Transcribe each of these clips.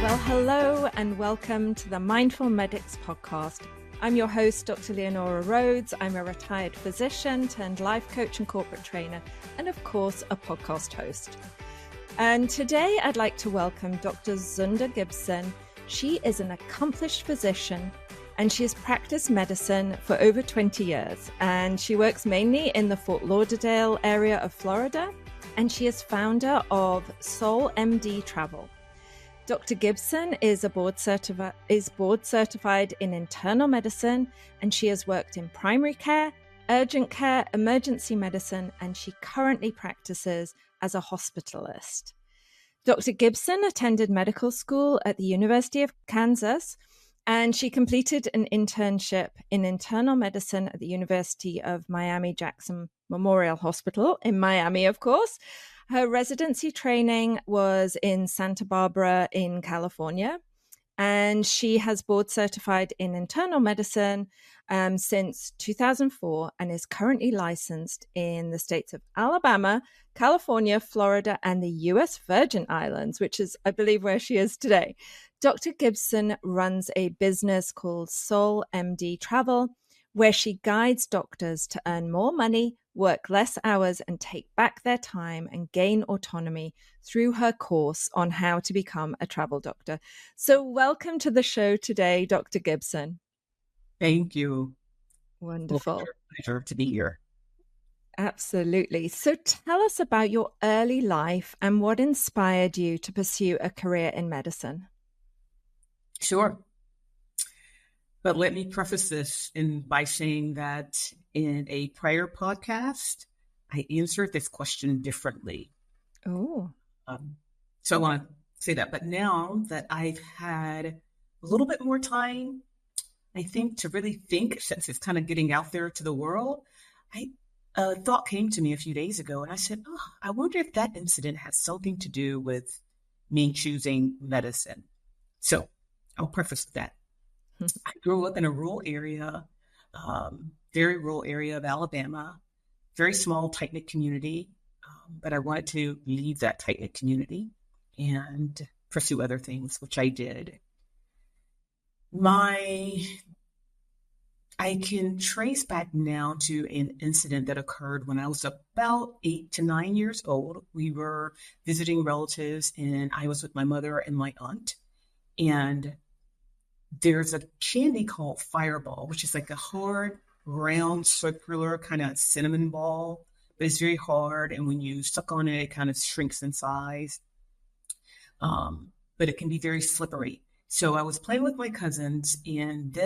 Well, hello and welcome to the Mindful Medics podcast. I'm your host, Dr. Leonaura Rhodes. I'm a retired physician turned life coach and corporate trainer, and of course, a podcast host. And today I'd like to welcome Dr. Xunda Gibson. She is an accomplished physician and she has practiced medicine for over 20 years. And she works mainly in the Fort Lauderdale area of Florida. And she is founder of Soul MD Travel. Dr. Gibson is board certified in internal medicine, and she has worked in primary care, urgent care, emergency medicine, and she currently practices as a hospitalist. Dr. Gibson attended medical school at the University of Kansas, and she completed an internship in internal medicine at the University of Miami-Jackson Memorial Hospital in Miami, of course. Her residency training was in Santa Barbara in California, and she has board certified in internal medicine since 2004 and is currently licensed in the states of Alabama, California, Florida, and the U.S. Virgin Islands, which is, I believe, where she is today. Dr. Gibson runs a business called Soul MD Travel, where she guides doctors to earn more money, work less hours, and take back their time and gain autonomy through her course on how to become a travel doctor. So welcome to the show today, Dr. Gibson. Thank you. Wonderful. Pleasure to be here. Absolutely. So tell us about your early life and what inspired you to pursue a career in medicine. Sure. But let me preface this by saying that in a prior podcast, I answered this question differently. Oh. So I want to say that. But now that I've had a little bit more time, I think, to really think, since it's kind of getting out there to the world, a thought came to me a few days ago, and I said, I wonder if that incident has something to do with me choosing medicine. So I'll preface that. I grew up in a rural area, very rural area of Alabama, very small, tight-knit community, but I wanted to leave that tight-knit community and pursue other things, which I did. I can trace back now to an incident that occurred when I was about 8 to 9 years old. We were visiting relatives, and I was with my mother and my aunt, and there's a candy called Fireball, which is like a hard, round, circular kind of cinnamon ball, but it's very hard. And when you suck on it, it kind of shrinks in size. But it can be very slippery. So I was playing with my cousins, and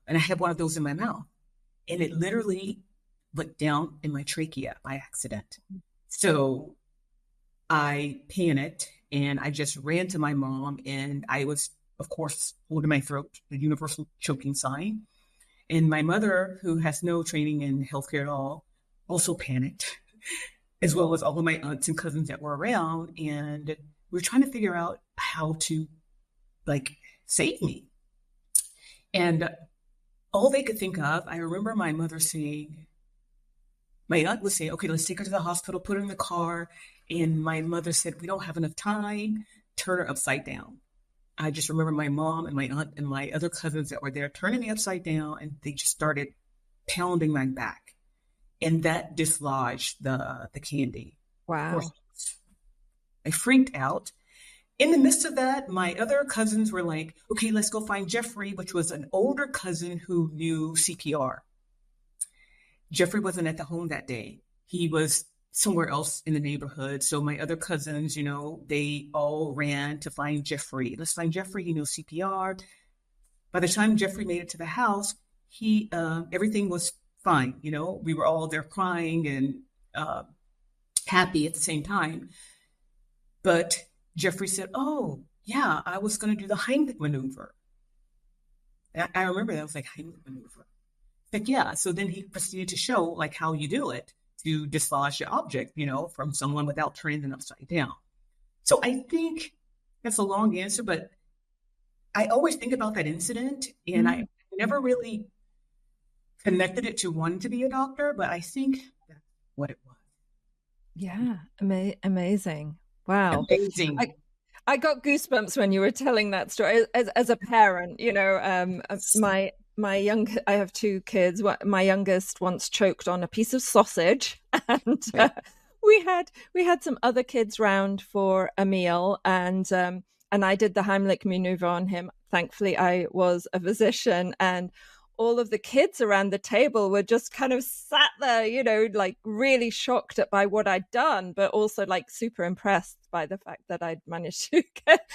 and I had one of those in my mouth, and it literally went down in my trachea by accident. So I panicked. And I just ran to my mom, and I was, of course, holding my throat, the universal choking sign. And my mother, who has no training in healthcare at all, also panicked, as well as all of my aunts and cousins that were around. And we were trying to figure out how to, save me. And all they could think of, I remember my mother saying, my aunt would say, okay, let's take her to the hospital, put her in the car. And my mother said, we don't have enough time, turn her upside down. I just remember my mom and my aunt and my other cousins that were there turning me upside down, and they just started pounding my back. And that dislodged the candy. Wow. I freaked out. In the midst of that, my other cousins were like, okay, let's go find Jeffrey, which was an older cousin who knew CPR. Jeffrey wasn't at the home that day. He was somewhere else in the neighborhood. So my other cousins, they all ran to find Jeffrey. Let's find Jeffrey. He knows CPR. By the time Jeffrey made it to the house, everything was fine. We were all there crying and happy at the same time. But Jeffrey said, oh, yeah, I was going to do the Heimlich maneuver. I remember that. I was like, Heimlich maneuver. Like, yeah. So then he proceeded to show how you do it to dislodge the object, from someone without turning them upside down. So I think that's a long answer, but I always think about that incident, and I never really connected it to wanting to be a doctor, but I think that's what it was. Yeah. Amazing. Wow. Amazing. I got goosebumps when you were telling that story. As a parent, I have two kids. My youngest once choked on a piece of sausage, and we had some other kids round for a meal, and I did the Heimlich maneuver on him. Thankfully, I was a physician, and all of the kids around the table were just kind of sat there, like really shocked by what I'd done, but also like super impressed by the fact that I'd managed to get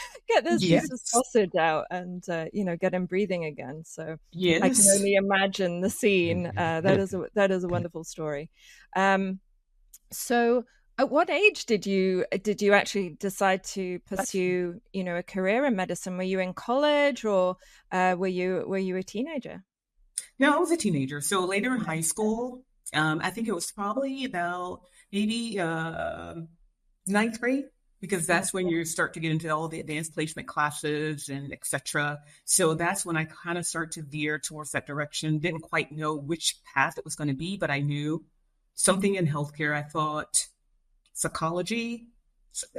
this piece of Yes. sausage out and, get him breathing again. So I can Yes. only imagine the scene. That is a wonderful story. So at what age did you actually decide to pursue, a career in medicine? Were you in college, or were you a teenager? No, I was a teenager. So later in high school, I think it was probably about maybe ninth grade, because that's when you start to get into all the advanced placement classes and etc. So that's when I kind of start to veer towards that direction. Didn't quite know which path it was going to be, but I knew something in healthcare. I thought psychology,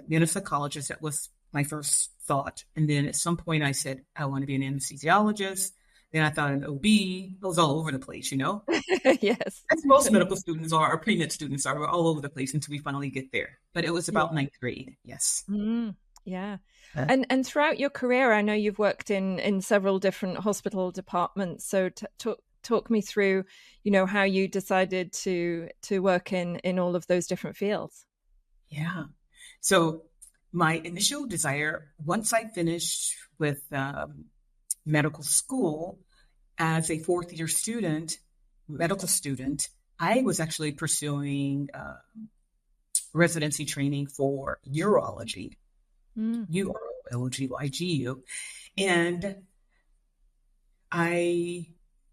being a psychologist, that was my first thought. And then at some point I said, I want to be an anesthesiologist. Then I thought an OB. It was all over the place, Yes. as most medical students are, or pre-med students are. We're all over the place until we finally get there. But it was Yeah. about ninth grade. Yes. Yeah. And throughout your career, I know you've worked in several different hospital departments. So talk me through, how you decided to work in all of those different fields. Yeah. So my initial desire, once I finished with medical school as a fourth year medical student, I was actually pursuing residency training for urology, UROLGYGU. And I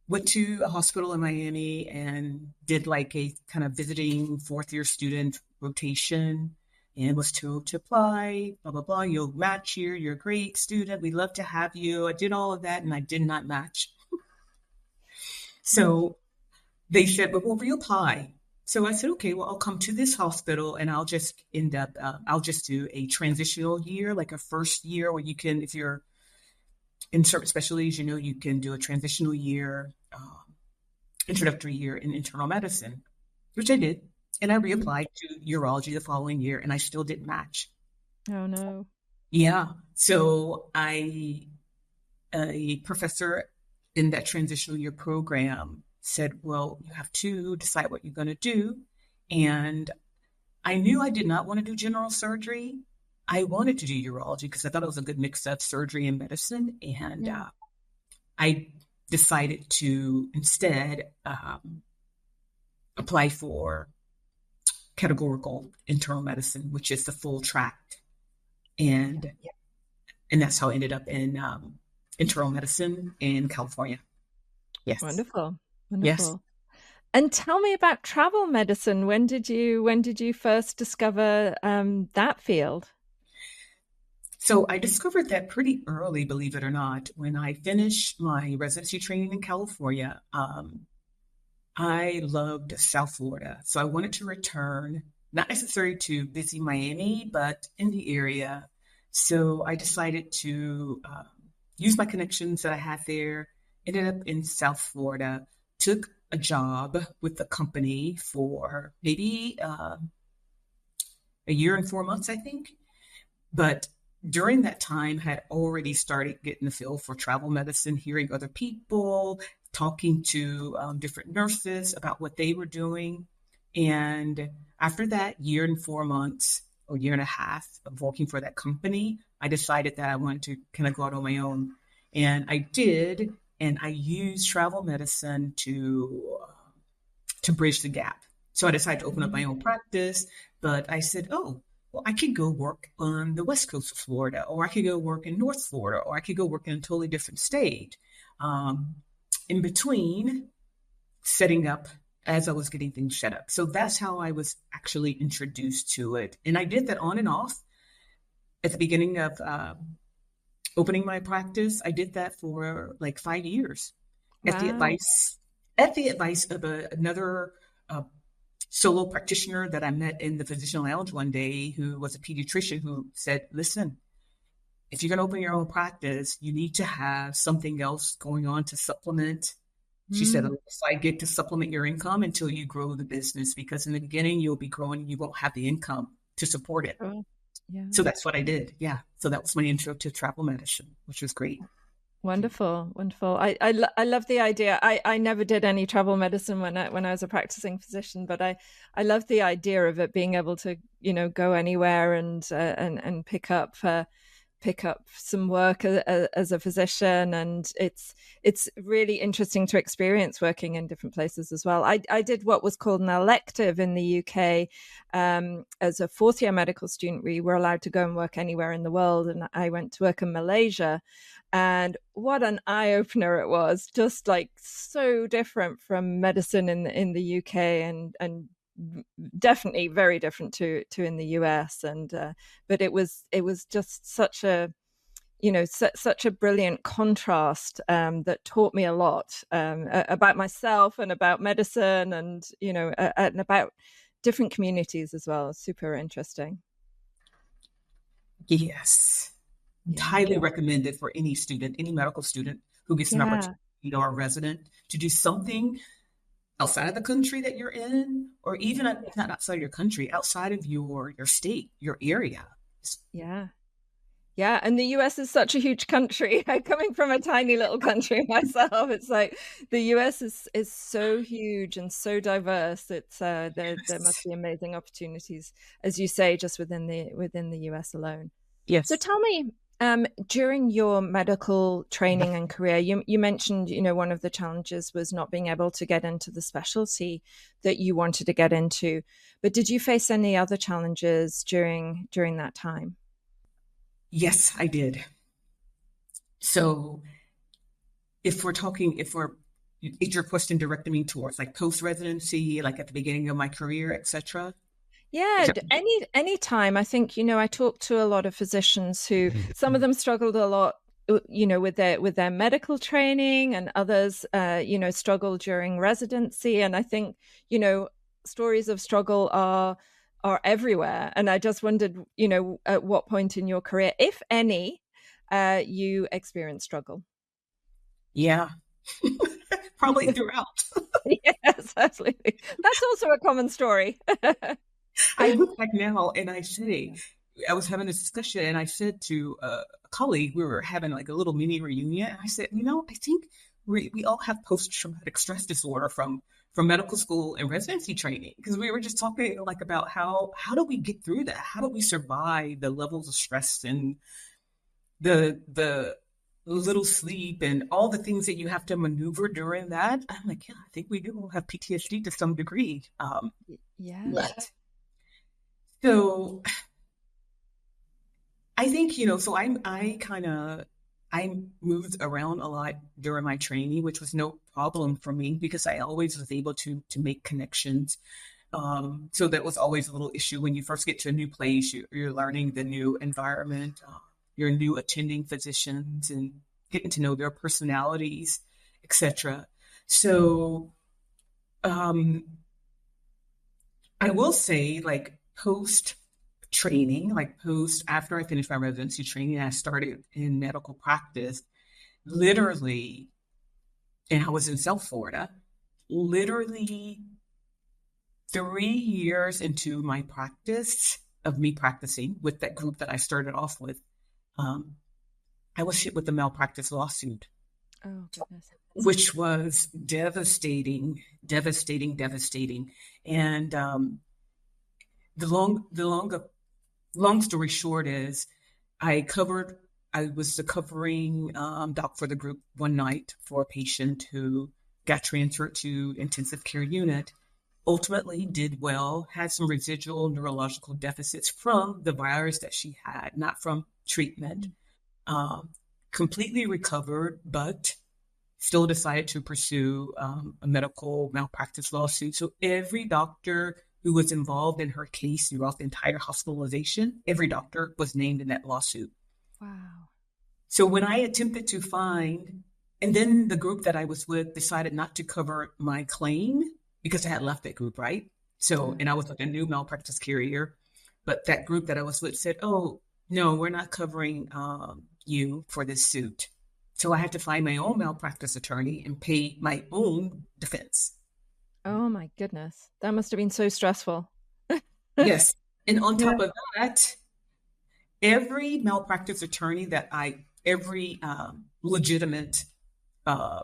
went to a hospital in Miami and did like a kind of visiting fourth year student rotation, and was told to apply, blah, blah, blah. You'll match here. You're a great student. We'd love to have you. I did all of that and I did not match. So they said, but we'll reapply. So I said, okay, well, I'll come to this hospital and I'll just I'll just do a transitional year, like a first year where you can, if you're in certain specialties, you can do a transitional year, introductory year in internal medicine, which I did. And I reapplied to urology the following year and I still didn't match. Oh, no. Yeah. So a professor in that transitional year program said, well, you have to decide what you're going to do. And I knew I did not want to do general surgery. I wanted to do urology because I thought it was a good mix of surgery and medicine. And I decided to instead apply for categorical internal medicine, which is the full track. And that's how I ended up in internal medicine in California. Yes. Wonderful. Yes. And tell me about travel medicine. When did you first discover that field? So I discovered that pretty early, believe it or not. When I finished my residency training in California, I loved South Florida. So I wanted to return, not necessarily to busy Miami, but in the area. So I decided to use my connections that I had there, ended up in South Florida, took a job with the company for maybe a year and 4 months, I think. But during that time, had already started getting the feel for travel medicine, hearing other people, talking to different nurses about what they were doing. And after that year and 4 months or year and a half of working for that company, I decided that I wanted to kind of go out on my own. And I did. And I used travel medicine to bridge the gap. So I decided to open up my own practice. But I said, oh, well, I could go work on the west coast of Florida, or I could go work in North Florida, or I could go work in a totally different state. In between setting up as I was getting things set up. So that's how I was actually introduced to it. And I did that on and off at the beginning of opening my practice. I did that for like 5 years. Wow. At the advice of another solo practitioner that I met in the physician lounge one day, who was a pediatrician, who said, listen, if you're going to open your own practice, you need to have something else going on to supplement. She said, a side gig to supplement your income until you grow the business, because in the beginning you'll be growing, you won't have the income to support it. Oh, yeah. So that's what I did. Yeah. So that was my intro to travel medicine, which was great. Wonderful, wonderful. I love the idea. I never did any travel medicine when I was a practicing physician, but I love the idea of it being able to, go anywhere and pick up some work as a physician. And it's really interesting to experience working in different places as well. I did what was called an elective in the UK. As a fourth year medical student, we were allowed to go and work anywhere in the world. And I went to work in Malaysia. And what an eye opener it was, just like so different from medicine in the UK, and definitely very different to in the US. And but it was just such a such a brilliant contrast that taught me a lot about myself and about medicine, and and about different communities as well. Super interesting. Yes. Highly recommended for any student, any medical student who gets an opportunity, or a resident, to do something outside of the country that you're in, or even if not outside your country, outside of your state, your area. Yeah, and the US is such a huge country. Coming from a tiny little country myself, it's like the US is so huge and so diverse. It's there must be amazing opportunities, as you say, just within the US alone. Yes. So tell me, during your medical training and career, you mentioned, one of the challenges was not being able to get into the specialty that you wanted to get into. But did you face any other challenges during that time? Yes, I did. So is your question directed me towards like post-residency, like at the beginning of my career, etc.? Yeah, any time. I think, I talked to a lot of physicians who, some of them struggled a lot, with their medical training, and others, struggled during residency. And I think, stories of struggle are everywhere. And I just wondered, at what point in your career, if any, you experienced struggle? Yeah, probably throughout. Yes, absolutely. That's also a common story. I look back now and I was having a discussion, and I said to a colleague, we were having like a little mini reunion, and I said, I think we all have post-traumatic stress disorder from medical school and residency training, because we were just talking like about how do we get through that? How do we survive the levels of stress and the little sleep and all the things that you have to maneuver during that? I'm like, yeah, I think we do all have PTSD to some degree. But so I think, so I moved around a lot during my training, which was no problem for me because I always was able to make connections. So that was always a little issue when you first get to a new place. You're learning the new environment, your new attending physicians, and getting to know their personalities, etc. So I will say, like, post training, after I finished my residency training, I started in medical practice, literally, and I was in South Florida, literally 3 years into my practice of me practicing with that group that I started off with, I was hit with a malpractice lawsuit. Oh, goodness. Which was devastating. And the long story short is I was the covering doc for the group one night for a patient who got transferred to intensive care unit, ultimately did well, had some residual neurological deficits from the virus that she had, not from treatment, completely recovered, but still decided to pursue a medical malpractice lawsuit. So every doctor who was involved in her case throughout the entire hospitalization, every doctor was named in that lawsuit. Wow. So when I attempted to find, and then the group that I was with decided not to cover my claim because I had left that group, right? So, and I was with a new malpractice carrier, but that group that I was with said, oh, No, we're not covering you for this suit. So I had to find my own malpractice attorney and pay my own defense. Oh my goodness. That must have been so stressful. Yes. And on Yeah. top of that, every malpractice attorney every legitimate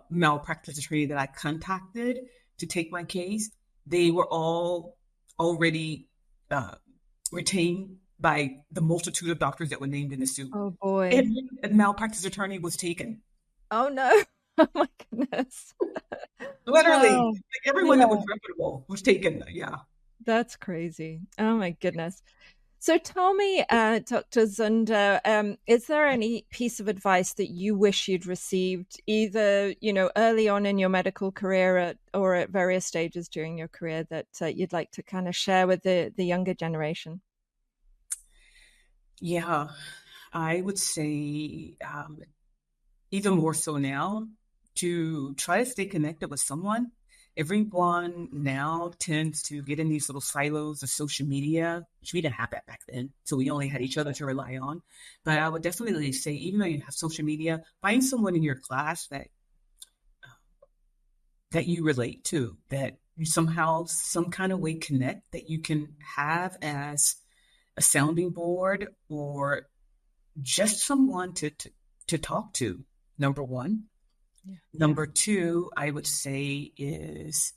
malpractice attorney that I contacted to take my case, they were all already uh, retained by the multitude of doctors that were named in the suit. Oh boy. Every malpractice attorney was taken. Oh no. Oh my goodness. Literally, Oh, like everyone that was yeah. reputable was taken. Yeah. That's crazy. Oh my goodness. So tell me, Dr. Zunda, is there any piece of advice that you wish you'd received either, early on in your medical career or at various stages during your career that you'd like to kind of share with the younger generation? Yeah. I would say even more so now to try to stay connected with someone. Everyone now tends to get in these little silos of social media, which we didn't have that back then. So we only had each other to rely on. But I would definitely say, even though you have social media, find someone in your class that you relate to, that you somehow, some kind of way connect, that you can have as a sounding board or just someone to talk to, number one. Yeah. Number two, I would say is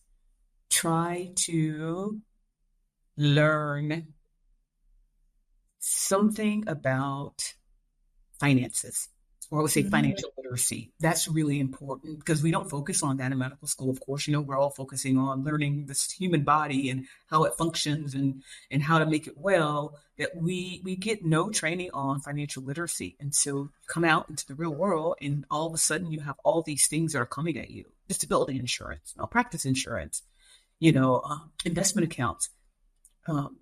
try to learn something about finances, or I would say Mhm. financial literacy. That's really important because we don't focus on that in medical school. Of course, we're all focusing on learning this human body and how it functions and how to make it well. That we get no training on financial literacy, and so come out into the real world, and all of a sudden you have all these things that are coming at you: disability insurance, malpractice insurance, investment accounts. Um,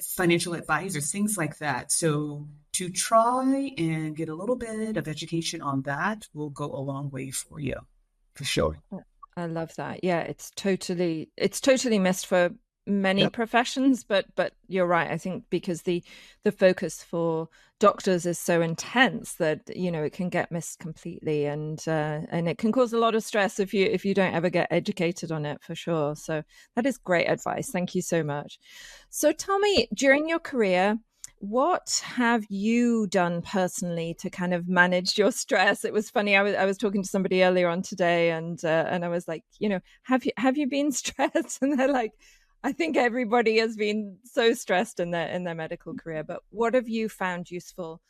Financial advisors, things like that. So to try and get a little bit of education on that will go a long way for you, for sure. I love that. Yeah, it's totally missed for many Yep. professions, but you're right. I think because the focus for doctors is so intense that it can get missed completely, and it can cause a lot of stress if you don't ever get educated on it for sure. So that is great advice. Thank you so much. So tell me, during your career, what have you done personally to kind of manage your stress? It was funny. I was talking to somebody earlier on today, and I was like, have you been stressed? And they're like, I think everybody has been so stressed in their medical career. But what have you found useful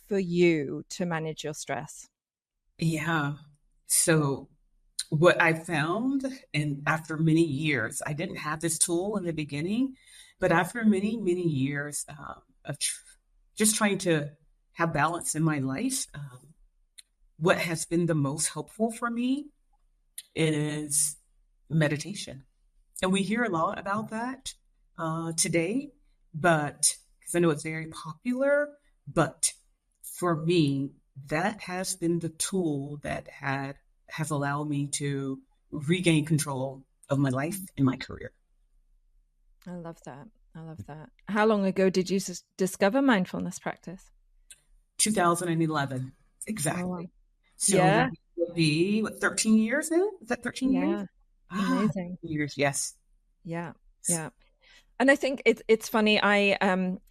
for you to manage your stress? Yeah. So what I found, and after many years, I didn't have this tool in the beginning, but after many, many years of just trying to have balance in my life, what has been the most helpful for me is meditation. And we hear a lot about that today, but because I know it's very popular, but for me, that has been the tool that has allowed me to regain control of my life and my career. I love that. I love that. How long ago did you discover mindfulness practice? 2011, Oh, wow. exactly. So that Yeah, would be what, 13 years now? Is that 13 years? yeah. Ah, Amazing. years, yes. Yeah, yeah. And I think it's funny. I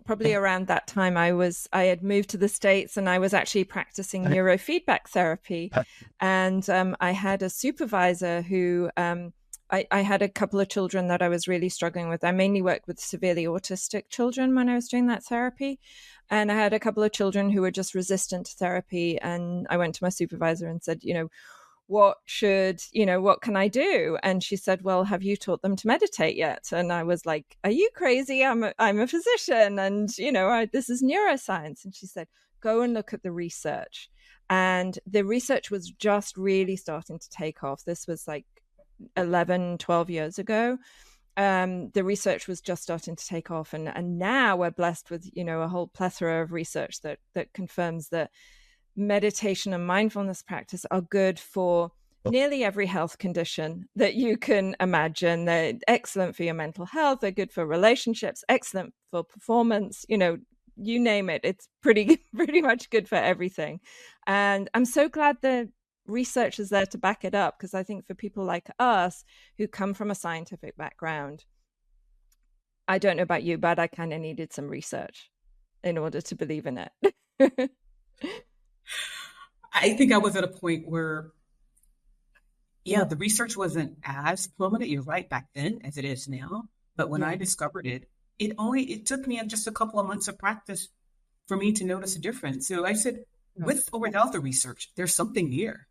probably around that time I had moved to the States and I was actually practicing neurofeedback therapy, and I had a supervisor who I had a couple of children that I was really struggling with. I mainly worked with severely autistic children when I was doing that therapy, and I had a couple of children who were just resistant to therapy. And I went to my supervisor and said, what can I do? And she said, well, have you taught them to meditate yet? And I was like, are you crazy? I'm a physician, and this is neuroscience. And she said, go and look at the research. And the research was just really starting to take off. This was like 11, 12 years ago. The research was just starting to take off, and now we're blessed with a whole plethora of research that confirms that meditation and mindfulness practice are good for nearly every health condition that you can imagine. They're excellent for your mental health. They're good for relationships, excellent for performance. you name it, it's pretty pretty much good for everything. And I'm so glad the research is there to back it up, because I think for people like us who come from a scientific background, I don't know about you, but I kind of needed some research in order to believe in it. I think I was at a point where, yeah, the research wasn't as prominent, you're right, back then as it is now. But when I discovered it, it took me just a couple of months of practice for me to notice a difference. So I said, with or without the research, there's something here.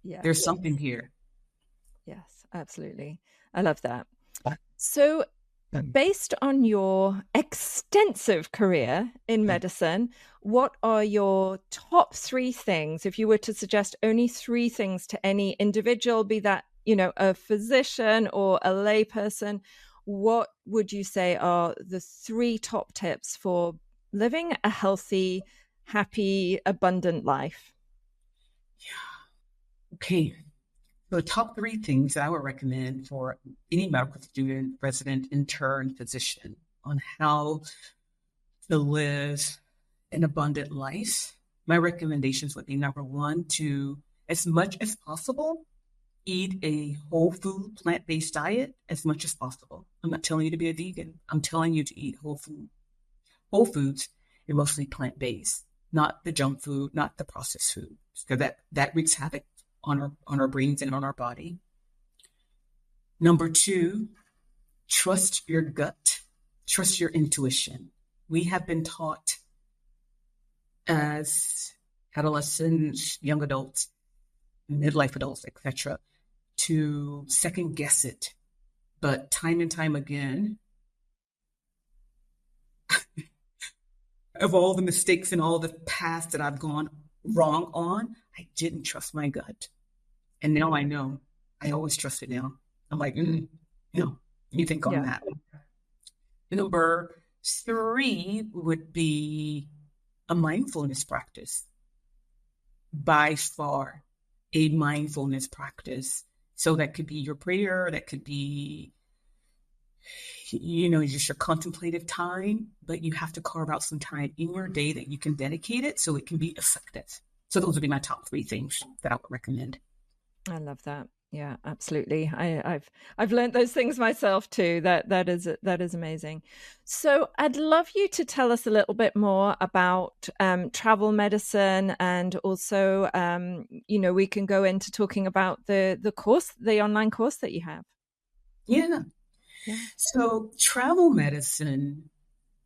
Yeah. There's something here. Yes, absolutely. I love that. So, based on your extensive career in medicine, what are your top 3 things, if you were to suggest only 3 things to any individual, be that, a physician or a layperson, what would you say are the 3 top tips for living a healthy, happy, abundant life? Okay. So the top 3 things that I would recommend for any medical student, resident, intern, physician on how to live an abundant life. My recommendations would be, number 1, to, as much as possible, eat a whole food, plant-based diet as much as possible. I'm not telling you to be a vegan. I'm telling you to eat whole foods, and mostly plant-based, not the junk food, not the processed food, because that wreaks havoc on our brains and on our body. Number 2, trust your gut, trust your intuition. We have been taught as adolescents, young adults, midlife adults, etc., to second guess it. But time and time again, of all the mistakes and all the paths that I've gone wrong on, I didn't trust my gut. And now I know. I always trust it now. I'm like, you think on that. Number 3 would be a mindfulness practice. By far, a mindfulness practice. So that could be your prayer, that could be, just your contemplative time, but you have to carve out some time in your day that you can dedicate it so it can be effective. So those would be my top 3 things that I would recommend. I love that. Yeah, absolutely. I've learned those things myself too. That is amazing. So I'd love you to tell us a little bit more about travel medicine, and also we can go into talking about the online course that you have. Yeah. So travel medicine,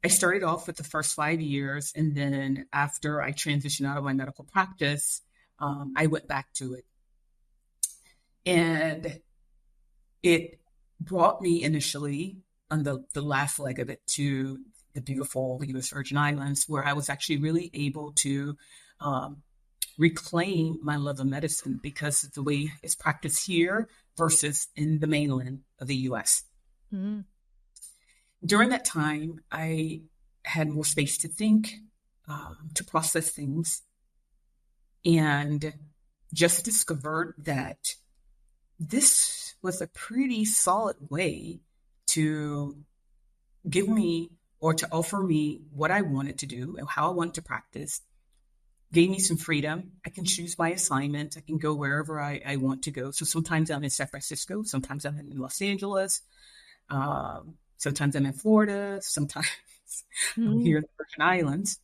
I started off with the first 5 years, and then after I transitioned out of my medical practice, I went back to it. And it brought me initially on the last leg of it to the beautiful U.S. Virgin Islands, where I was actually really able to reclaim my love of medicine because of the way it's practiced here versus in the mainland of the U.S. Mm. During that time, I had more space to think, to process things, and just discovered that this was a pretty solid way to give me or to offer me what I wanted to do and how I wanted to practice. Gave me some freedom. I can choose my assignment. I can go wherever I want to go. So sometimes I'm in San Francisco. Sometimes I'm in Los Angeles. Sometimes I'm in Florida. Sometimes I'm here in the Virgin Islands.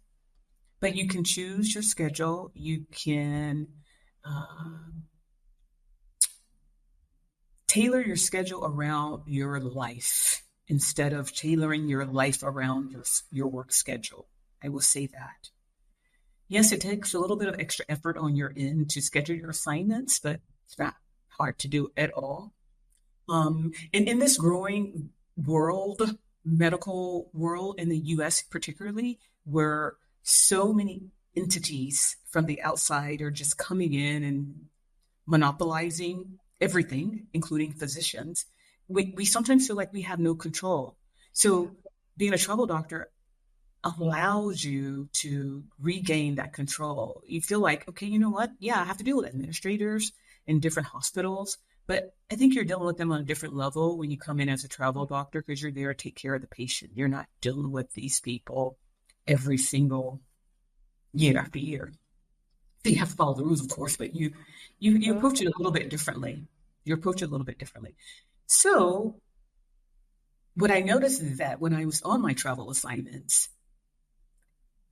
But you can choose your schedule. You can tailor your schedule around your life instead of tailoring your life around your work schedule. I will say that. Yes, it takes a little bit of extra effort on your end to schedule your assignments, but it's not hard to do at all. And in this growing world, medical world in the US particularly, where so many entities from the outside are just coming in and monopolizing everything, including physicians, we sometimes feel like we have no control. So being a travel doctor allows you to regain that control. You feel like, okay, you know what? Yeah, I have to deal with administrators in different hospitals, but I think you're dealing with them on a different level when you come in as a travel doctor, because you're there to take care of the patient. You're not dealing with these people every single year after year. So you have to follow the rules, of course, but you Sure. approach it a little bit differently. You approach it a little bit differently. So what I noticed is that when I was on my travel assignments,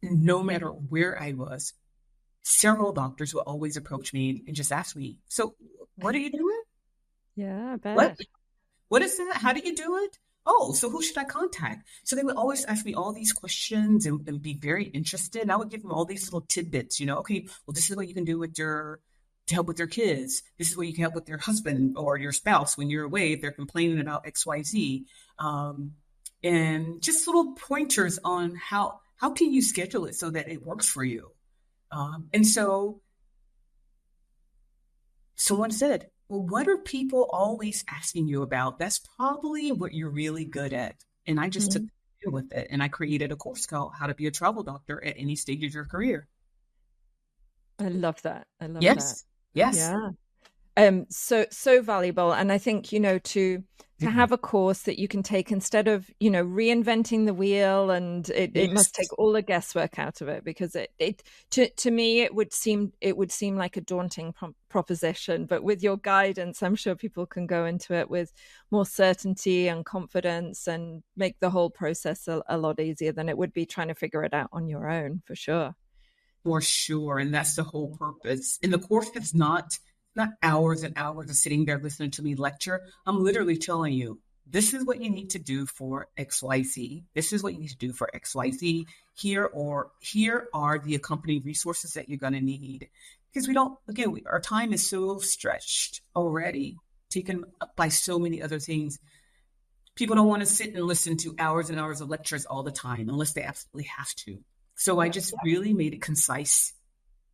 no matter where I was, several doctors would always approach me and just ask me, "So, what are you doing? Yeah, I What? bet. What is that? How do you do it? Oh, so who should I contact?" So they would always ask me all these questions and be very interested. And I would give them all these little tidbits, okay, well, this is what you can do to help with your kids. This is what you can help with your husband or your spouse when you're away, if they're complaining about XYZ. Um, and just little pointers on how can you schedule it so that it works for you. And so someone said, "Well, what are people always asking you about? That's probably what you're really good at." And I just took Mhm. the deal with it and I created a course called How to Be a Travel Doctor at Any Stage of Your Career. I love that. I love that. Yes, yes. Yeah. So valuable. And I think, to Mhm. have a course that you can take instead of, reinventing the wheel, and it must take Yes, all the guesswork out of it, because it to me it would seem like a daunting proposition, but with your guidance I'm sure people can go into it with more certainty and confidence and make the whole process a lot easier than it would be trying to figure it out on your own, for sure. for sure. And that's the whole purpose. And the course is not hours and hours of sitting there listening to me lecture. I'm literally telling you, this is what you need to do for XYZ. This is what you need to do for XYZ. Here are the accompanying resources that you're going to need. Because we don't, again, our time is so stretched already, taken up by so many other things. People don't want to sit and listen to hours and hours of lectures all the time unless they absolutely have to. So I Yeah, just really made it concise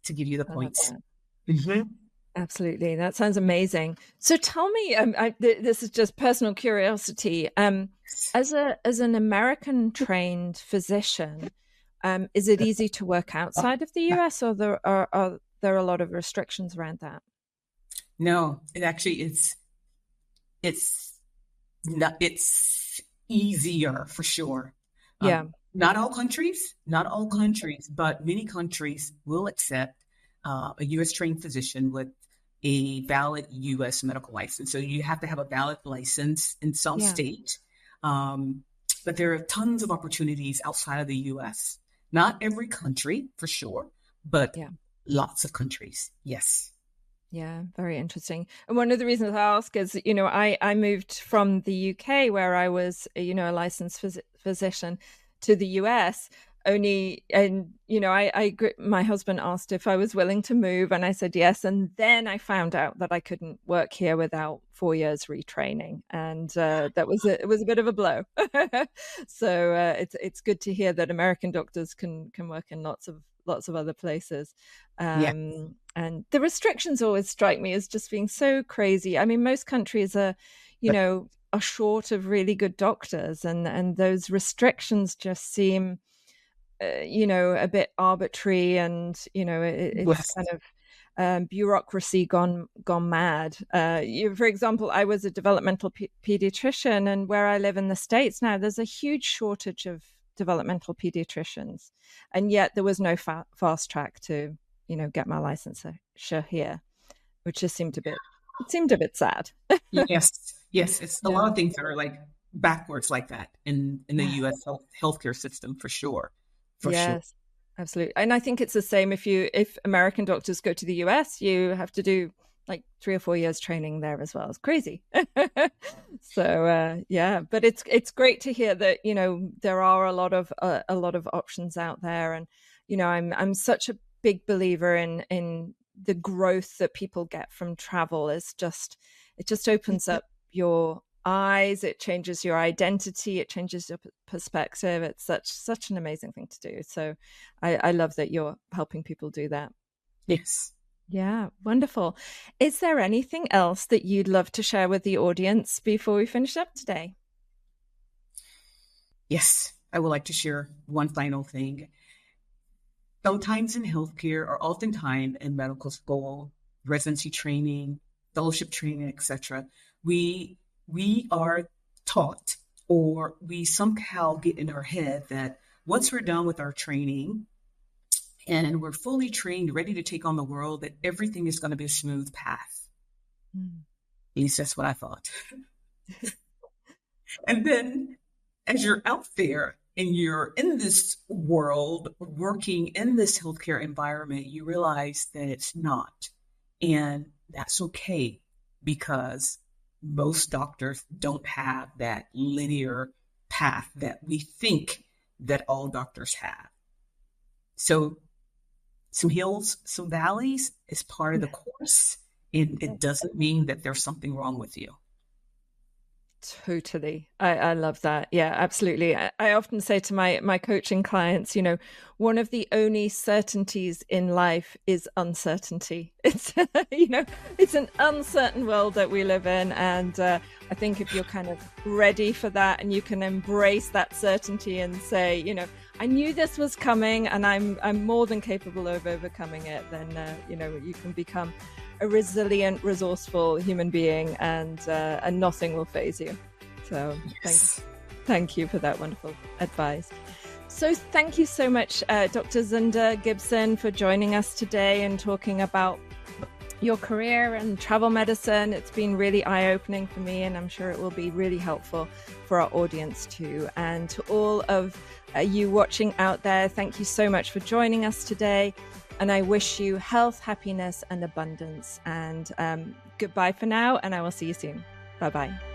to give you the I love points. that. Mhm. Absolutely. That sounds amazing. So tell me, this is just personal curiosity. As an American trained physician, is it easy to work outside of the US, or are there a lot of restrictions around that? No, it actually it's not it's easier for sure. Yeah, Not all countries, but many countries will accept a U.S. trained physician with a valid U.S. medical license. So you have to have a valid license in some yeah, state. Um, but there are tons of opportunities outside of the U.S. Not every country for sure, but yeah. lots of countries. Yes. Yeah, very interesting. And one of the reasons I ask is, I moved from the UK, where I was, a licensed physician, to the US only. And, my husband asked if I was willing to move, and I said yes. And then I found out that I couldn't work here without 4 years retraining. And it was a bit of a blow. So it's good to hear that American doctors can work in lots of other places. Yeah. And the restrictions always strike me as just being so crazy. I mean, most countries are short of really good doctors, and those restrictions just seem, a bit arbitrary, and it's Yes. kind of bureaucracy gone mad. For example, I was a developmental pediatrician, and where I live in the States now, there's a huge shortage of developmental pediatricians, and yet there was no fast track to, get my licensure here, which just seemed a bit sad. Yes, yes, it's a Yeah. lot of things that are like backwards like that in the Yeah. U.S. Healthcare system for sure, for sure. Yes, absolutely. And I think it's the same if American doctors go to the US, you have to do like 3 or 4 years training there as well. It's crazy. So yeah, but it's great to hear that, there are a lot of options out there. And I'm such a big believer in the growth that people get from travel. It just opens up your eyes, it changes your identity, it changes your perspective. It's such an amazing thing to do. So I love that you're helping people do that. Yes, Yeah, wonderful. Is there anything else that you'd love to share with the audience before we finish up today? yes. I would like to share one final thing. Sometimes in healthcare, or oftentimes in medical school, residency training, fellowship training, etc., we are taught, or we somehow get in our head that once we're done with our training and we're fully trained, ready to take on the world, that everything is going to be a smooth path. At least that's what I thought. And then as you're out there and you're in this world, working in this healthcare environment, you realize that it's not. And that's okay, because most doctors don't have that linear path that we think that all doctors have. So some hills, some valleys is part of the course. And it doesn't mean that there's something wrong with you. Totally. I love that. Yeah, absolutely. I often say to my coaching clients, one of the only certainties in life is uncertainty. It's, it's an uncertain world that we live in. And I think if you're kind of ready for that and you can embrace that certainty and say, I knew this was coming and I'm more than capable of overcoming it, then, you can become a resilient, resourceful human being, and nothing will faze you. So thank you for that wonderful advice. So thank you so much, Dr. Xunda Gibson, for joining us today and talking about your career and travel medicine. It's been really eye-opening for me, and I'm sure it will be really helpful for our audience too. And to all of you watching out there, thank you so much for joining us today. And I wish you health, happiness, and abundance. And goodbye for now, and I will see you soon. Bye-bye.